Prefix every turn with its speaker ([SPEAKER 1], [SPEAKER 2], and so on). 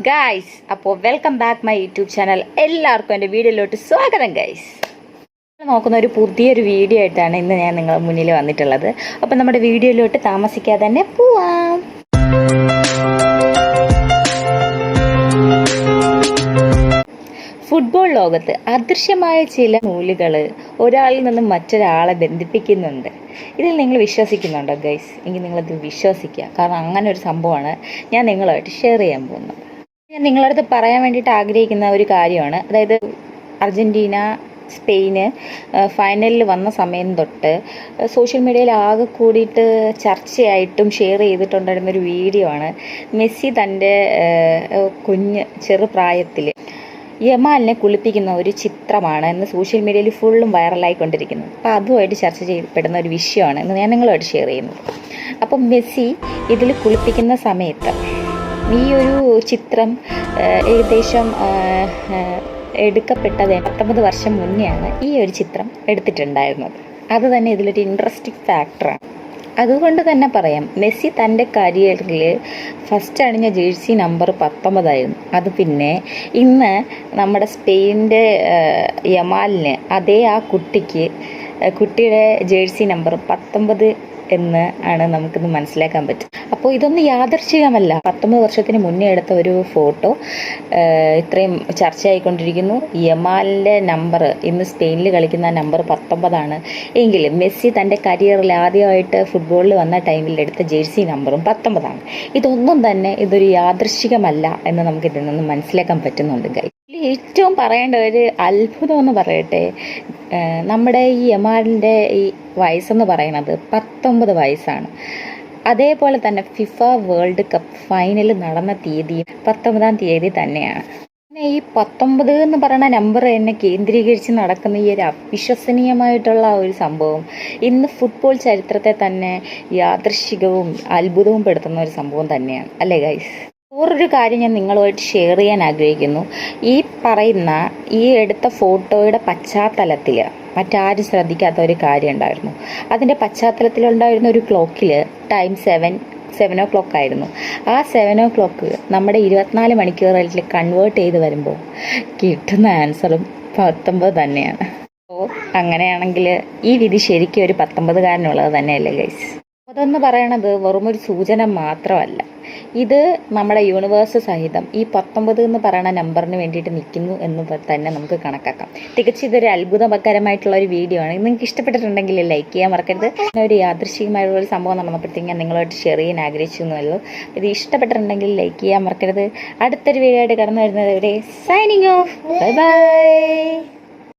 [SPEAKER 1] Guys, അപ്പോൾ welcome back my YouTube channel. എല്ലാവർക്കും എൻ്റെ വീഡിയോയിലോട്ട് സ്വാഗതം. ഗൈസ്, നോക്കുന്ന ഒരു പുതിയൊരു വീഡിയോ ആയിട്ടാണ് ഇന്ന് ഞാൻ നിങ്ങളുടെ മുന്നിൽ വന്നിട്ടുള്ളത്. അപ്പം നമ്മുടെ വീഡിയോയിലോട്ട് താമസിക്കാതെ തന്നെ പോവാം. ഫുട്ബോൾ ലോകത്ത് അദൃശ്യമായ ചില നൂലുകൾ ഒരാളിൽ നിന്നും മറ്റൊരാളെ ബന്ധിപ്പിക്കുന്നുണ്ട്. ഇതിൽ നിങ്ങൾ വിശ്വസിക്കുന്നുണ്ടോ ഗൈസ്? എങ്കിൽ നിങ്ങളത് വിശ്വസിക്കുക. കാരണം അങ്ങനെ ഒരു സംഭവമാണ് ഞാൻ നിങ്ങളുമായിട്ട് ഷെയർ ചെയ്യാൻ പോകുന്നത്. ഞാൻ നിങ്ങളടുത്ത് പറയാൻ വേണ്ടിയിട്ട് ആഗ്രഹിക്കുന്ന ഒരു കാര്യമാണ്. അതായത് അർജൻറ്റീന സ്പെയിന് ഫൈനലിൽ വന്ന സമയം തൊട്ട് സോഷ്യൽ മീഡിയയിൽ ആകെ കൂടിയിട്ട് ചർച്ചയായിട്ടും ഷെയർ ചെയ്തിട്ടുണ്ടായിരുന്നൊരു വീഡിയോ ആണ്. മെസ്സി തൻ്റെ ചെറുപ്രായത്തിൽ യമാലിനെ കുളിപ്പിക്കുന്ന ഒരു ചിത്രമാണ് ഇന്ന് സോഷ്യൽ മീഡിയയിൽ ഫുള്ളും വൈറലായിക്കൊണ്ടിരിക്കുന്നത്. അപ്പോൾ അതുമായിട്ട് ചർച്ച ചെയ്യപ്പെടുന്ന ഒരു വിഷയമാണ് ഇന്ന് ഞാൻ നിങ്ങളുമായിട്ട് ഷെയർ ചെയ്യുന്നത്. അപ്പം മെസ്സി ഇതിൽ കുളിപ്പിക്കുന്ന സമയത്ത് ഈ ഒരു ചിത്രം ഏകദേശം എടുക്കപ്പെട്ടത് 19 വർഷം മുന്നെയാണ് ഈ ഒരു ചിത്രം എടുത്തിട്ടുണ്ടായിരുന്നത്. അത് തന്നെ ഇതിലൊരു ഇൻട്രസ്റ്റിംഗ് ഫാക്ടറാണ്. അതുകൊണ്ട് തന്നെ പറയാം, മെസ്സി തൻ്റെ കരിയറിൽ ഫസ്റ്റ് അണിഞ്ഞ ജേഴ്സി നമ്പർ 19 ആയിരുന്നു. അത് പിന്നെ ഇന്ന് നമ്മുടെ സ്പെയിനിൻ്റെ യമാലിന് അതേ ആ കുട്ടിയുടെ ജേഴ്സി നമ്പർ 19 എന്ന് ആണ് നമുക്കിന്ന് മനസ്സിലാക്കാൻ പറ്റും. അപ്പോൾ ഇതൊന്നും യാദൃച്ഛികമല്ല. 19 വർഷത്തിന് മുന്നേ എടുത്ത ഒരു ഫോട്ടോ ഇത്രയും ചർച്ചയായിക്കൊണ്ടിരിക്കുന്നു. യമാലിൻ്റെ നമ്പർ ഇന്ന് സ്പെയിനിൽ കളിക്കുന്ന നമ്പർ 19 ആണ് എങ്കിലും മെസ്സി തൻ്റെ കരിയറിൽ ആദ്യമായിട്ട് ഫുട്ബോളിൽ വന്ന ടൈമിൽ എടുത്ത ജേഴ്സി നമ്പറും 19 ആണ്. ഇതൊന്നും തന്നെ ഇതൊരു യാദൃശ്ചികമല്ല എന്ന് നമുക്ക് ഇതിൽ നിന്ന് മനസ്സിലാക്കാൻ പറ്റുന്നുണ്ട്. ഏറ്റവും പറയേണ്ട ഒരു അത്ഭുതം എന്ന് പറയട്ടെ, നമ്മുടെ ഈ യമാലിൻ്റെ ഈ വയസ്സെന്ന് പറയുന്നത് 19 വയസ്സാണ്. അതേപോലെ തന്നെ ഫിഫ വേൾഡ് കപ്പ് ഫൈനൽ നടന്ന തീയതി 19-ാം തീയതി തന്നെയാണ്. പിന്നെ ഈ 19 എന്ന് പറയുന്ന നമ്പർ എന്നെ കേന്ദ്രീകരിച്ച് നടക്കുന്ന ഈ ഒരു അവിശ്വസനീയമായിട്ടുള്ള ഒരു സംഭവം ഇന്ന് ഫുട്ബോൾ ചരിത്രത്തെ തന്നെ യാദൃശ്ചികവും അത്ഭുതവും പെടുത്തുന്ന ഒരു സംഭവം തന്നെയാണ്, അല്ലേ ഗൈസ്? വേറൊരു കാര്യം ഞാൻ നിങ്ങളുമായിട്ട് ഷെയർ ചെയ്യാൻ ആഗ്രഹിക്കുന്നു. ഈ പറയുന്ന ഈ എടുത്ത ഫോട്ടോയുടെ പശ്ചാത്തലത്തിൽ മറ്റാരും ശ്രദ്ധിക്കാത്ത ഒരു കാര്യം ഉണ്ടായിരുന്നു. അതിൻ്റെ പശ്ചാത്തലത്തിലുണ്ടായിരുന്ന ഒരു ക്ലോക്കിൽ ടൈം 7 o'clock ആയിരുന്നു. ആ 7 o'clock നമ്മുടെ 24 മണിക്കൂറിൽ കൺവേർട്ട് ചെയ്ത് വരുമ്പോൾ കിട്ടുന്ന ആൻസറും 19 തന്നെയാണ്. അപ്പോൾ അങ്ങനെയാണെങ്കിൽ ഈ വിധി ശരിക്കും ഒരു 19-കാരനുള്ളത് തന്നെയല്ലേ ഗൈസ്? അതെന്ന് പറയണത് വെറുമൊരു സൂചന മാത്രമല്ല. ഇത് നമ്മുടെ യൂണിവേഴ്സ് സഹിതം ഈ 19 എന്ന് പറയുന്ന നമ്പറിന് വേണ്ടിയിട്ട് നിൽക്കുന്നു എന്ന് തന്നെ നമുക്ക് കണക്കാക്കാം. തികച്ചും ഇതൊരു അത്ഭുതകരമായിട്ടുള്ള ഒരു വീഡിയോ ആണ്. നിങ്ങൾക്ക് ഇഷ്ടപ്പെട്ടിട്ടുണ്ടെങ്കിൽ ലൈക്ക് ചെയ്യാൻ മറക്കരുത്. ഒരു യാദൃശ്ചികമായിട്ടുള്ള ഒരു സംഭവം നടന്നപ്പോഴത്തേക്കും ഞാൻ നിങ്ങളായിട്ട് ഷെയർ ചെയ്യാൻ ആഗ്രഹിച്ചിരുന്നല്ലോ. ഇത് ഇഷ്ടപ്പെട്ടിട്ടുണ്ടെങ്കിൽ ലൈക്ക് ചെയ്യാൻ മറക്കരുത്. അടുത്തൊരു വീഡിയോ ആയിട്ട് കടന്നു വരുന്നത് ഇവിടെ സൈനിങ് ഓഫ്. Bye bye.